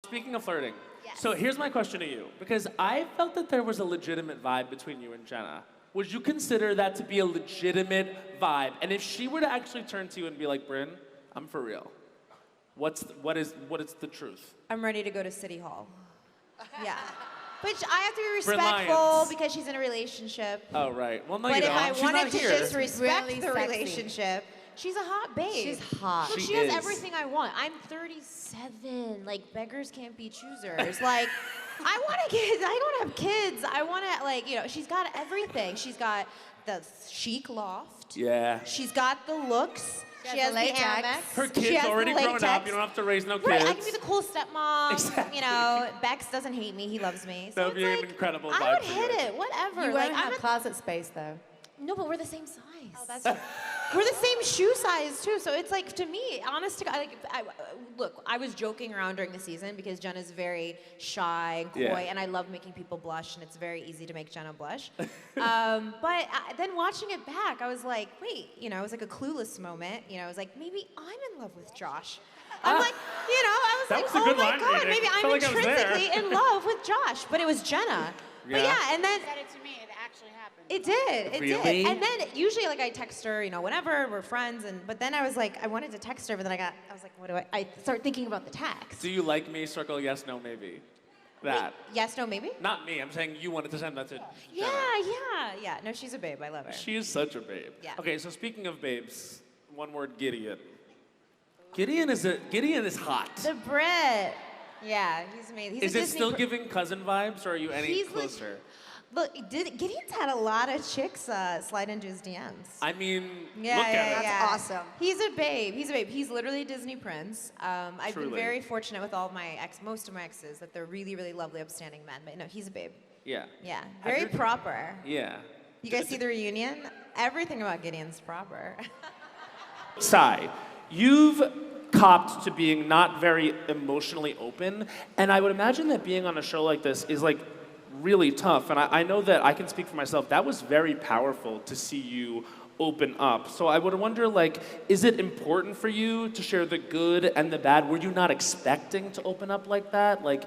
Speaking of flirting, Yes. so here's my question to you, because I felt that there was a legitimate vibe between you and Jenna. Would you consider that to be a legitimate vibe? And if she were to actually turn to you and be like, Bryn, I'm for real. What is the truth? I'm ready to go to City Hall. Yeah. Which I have to be Bryn respectful Lyons. because she's in a relationship. Oh, right. Well, no, But you if don't. I She's wanted not to here. disrespect Really the sexy. relationship, she's a hot babe. She's hot. Look, She she has is. everything I want. I'm 37. Like, beggars can't be choosers. Like, I want kids. I don't have kids. I want to, like, you know, she's got everything. She's got the chic loft. Yeah. She's got the looks. She has the latex. Amex. Her She kid's has the already grown up. latex. You don't have to raise no kids. Right, I can be the cool stepmom. Exactly. You know, Bex doesn't hate me. He loves me. So That would it's be an like, incredible I vibe would for hit you. it. Whatever. You like, won't have closet space though. no, but we're the same size. Oh, that's We're the same shoe size too. So it's like, to me, honest to God, like, look, I was joking around during the season because Jenna's very shy and coy, Yeah. and I love making people blush, and it's very easy to make Jenna blush. Then watching it back, I was like, wait, you know, it was like a clueless moment. You know, I was like, maybe I'm in love with Josh. I'm like, you know, I was That like, was a oh good my line God, reading. maybe I I'm felt like I was there. intrinsically in love with Josh. But it was Jenna. But Yeah. yeah, and then said it to me. It actually happened. it did. It Really? did. And then usually, like, I text her, you know, whenever we're friends. But then I was like, I wanted to text her, but then I was like, what do I start thinking about the text. Do you like me? Circle yes, no, maybe. That. Yes, no, maybe. Not me. I'm saying you wanted to send that to Yeah, Jenna. yeah. No, she's a babe. I love her. She is such a babe. Yeah. Okay, so speaking of babes, one word, Gideon. Gideon is hot. The Brit. Yeah, he's amazing. He's Is a it Disney still giving cousin vibes, or are you any He's like- closer? Look, Gideon's had a lot of chicks slide into his DMs. I mean, Yeah, look yeah, at it. yeah. That's awesome. He's a babe. He's a babe. He's literally a Disney prince. I've been Truly. very fortunate with most of my exes, that they're really, really lovely, upstanding men. But no, he's a babe. Yeah. Yeah, Have very you- proper. Yeah. You guys see the reunion? Everything about Gideon's proper. Sai, you've copped to being not very emotionally open, and I would imagine that being on a show like this is like really tough. And I know that I can speak for myself. That was very powerful to see you open up. So I would wonder, like, is it important for you to share the good and the bad? Were you not expecting to open up like that? Like,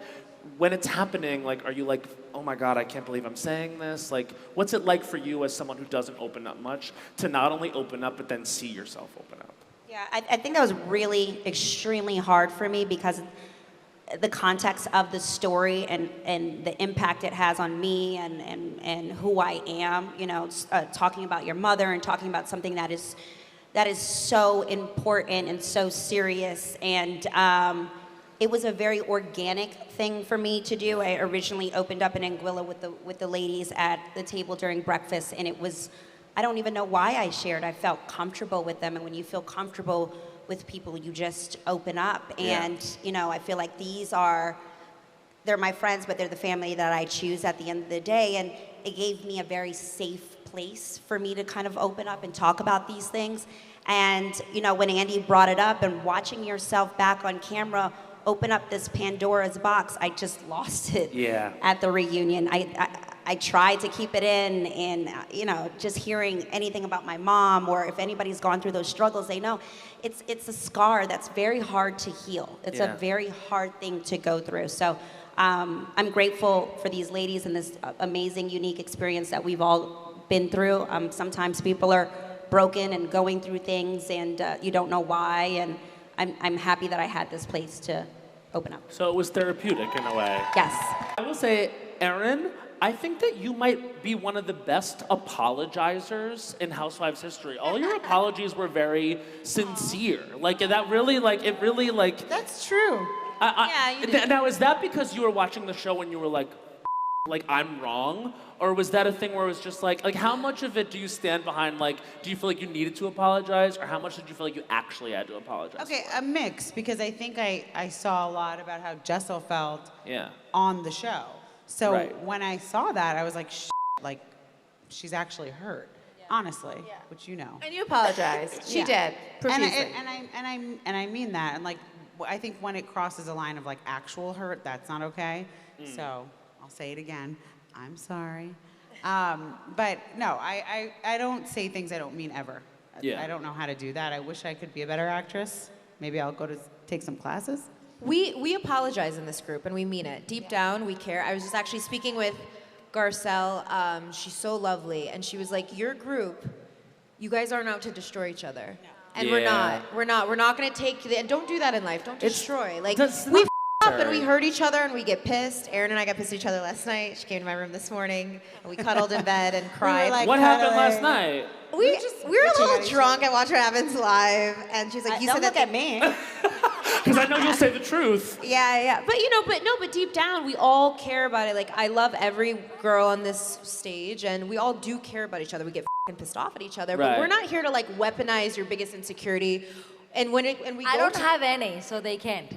when it's happening, like, are you like, oh my God, I can't believe I'm saying this? Like, what's it like for you as someone who doesn't open up much to not only open up, but then see yourself open up? Yeah, I think that was really extremely hard for me because the context of the story and the impact it has on me and who I am, you know, talking about your mother and talking about something that is so important and so serious. And it was a very organic thing for me to do. I originally opened up in Anguilla with the ladies at the table during breakfast, and it was, I don't even know why I shared. I felt comfortable with them, and when you feel comfortable with people, you just open up. Yeah. And, you know, I feel like they're my friends, but they're the family that I choose at the end of the day. And it gave me a very safe place for me to kind of open up and talk about these things. And, you know, when Andy brought it up and watching yourself back on camera open up this Pandora's box, I just lost it at the reunion. I tried to keep it in, and you know, just hearing anything about my mom, or if anybody's gone through those struggles, they know it's a scar that's very hard to heal. It's a very hard thing to go through. So I'm grateful for these ladies and this amazing, unique experience that we've all been through. Sometimes people are broken and going through things, and you don't know why. And I'm happy that I had this place to open up. So it was therapeutic in a way. Yes. I will say, Erin, I think that you might be one of the best apologizers in Housewives history. All your apologies were very sincere. Like, that really, like, it really, like... That's true. Yeah, you did. Now, is that because you were watching the show and you were like, I'm wrong? Or was that a thing where it was just like how much of it do you stand behind? Like, do you feel like you needed to apologize? Or how much did you feel like you actually had to apologize? Okay, a mix, because I think I saw a lot about how Jessel felt Yeah. on the show. So Right. when I saw that, I was like, like, she's actually hurt, honestly, which you know. And you apologized. She did. Profusely. And I mean that. And like, I think when it crosses a line of like actual hurt, that's not okay. So I'll say it again. I'm sorry. But no, I don't say things I don't mean ever. Yeah. I don't know how to do that. I wish I could be a better actress. Maybe I'll go to take some classes. We apologize in this group, and we mean it. Deep down, we care. I was just actually speaking with Garcelle. She's so lovely, and she was like, "Your group, you guys aren't out to destroy each other, and Yeah. we're not going to take the. And don't do that in life. Don't destroy. Like that's we not f- up and we hurt each other, and we get pissed. Erin and I got pissed at each other last night. She came to my room this morning, and we cuddled in bed and cried. like, What happened cuddling. last night? we were a bitching little at each drunk. I watched What Happens Live, and she's like, "You Don't said look that at me. Because I know you'll say the truth. Yeah. But deep down, we all care about it. Like, I love every girl on this stage, and we all do care about each other. We get f***ing pissed off at each other, but Right. we're not here to like weaponize your biggest insecurity. And when we I go don't to have any, so they can't.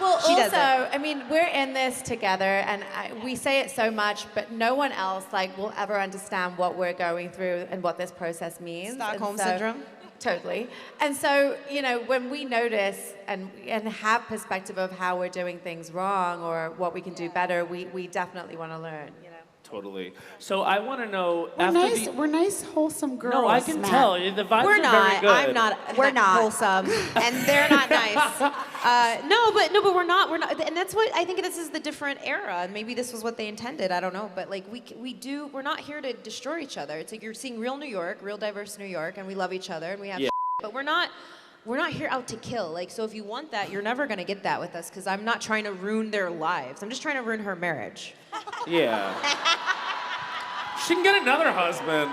Well, She does also, I mean, we're in this together, and we say it so much, but no one else like will ever understand what we're going through and what this process means. Stockholm And so- syndrome. Totally. And so, you know, when we notice and have perspective of how we're doing things wrong or what we can do better, we definitely want to learn. You know. Totally. So I want to know We're nice, wholesome girls. No, I can Matt. tell. The vibes We're are not. very good. I'm not. We're not. wholesome, and they're not nice. No, but we're not. We're not. And that's what I think. This is the different era, and maybe this was what they intended. I don't know. But like we do. We're not here to destroy each other. It's like you're seeing real New York, real diverse New York, and we love each other, and we have. Yeah. But we're not. We're not here out to kill. Like, so if you want that, you're never gonna get that with us, because I'm not trying to ruin their lives. I'm just trying to ruin her marriage. Yeah. She can get another husband.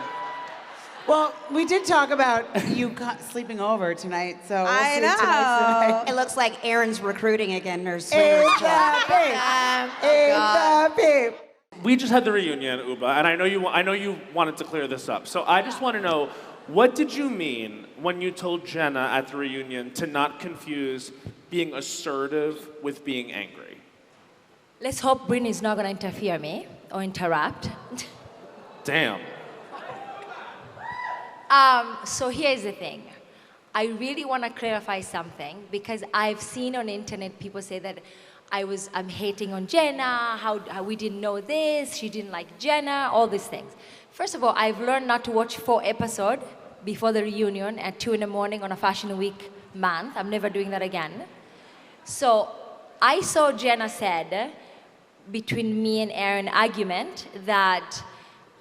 Well, we did talk about you sleeping over tonight, so we'll I see know. tonight. It looks like Erin's recruiting again. Her swingers club. We just had the reunion, Uba, and I know you wanted to clear this up. So I just want to know, what did you mean when you told Jenna at the reunion to not confuse being assertive with being angry? Let's hope Britney's not gonna interfere me or interrupt. Damn. So here's the thing. I really want to clarify something, because I've seen on the internet people say that I'm hating on Jenna, how we didn't know this, she didn't like Jenna, all these things. First of all, I've learned not to watch 4 episodes before the reunion at 2 a.m. on a Fashion Week month. I'm never doing that again. So I saw Jenna said, between me and Erin argument, that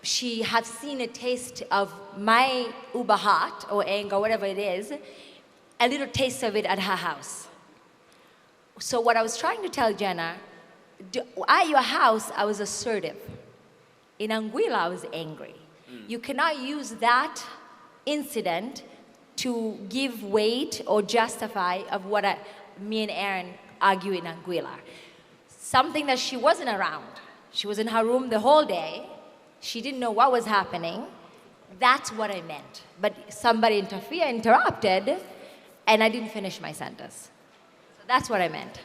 she had seen a taste of my uber heart or anger, whatever it is, a little taste of it at her house. So what I was trying to tell Jenna, at your house, I was assertive. In Anguilla, I was angry. You cannot use that incident to give weight or justify of what me and Erin argue in Anguilla. Something that she wasn't around. She was in her room the whole day. She didn't know what was happening. That's what I meant. But somebody interrupted, and I didn't finish my sentence. So that's what I meant.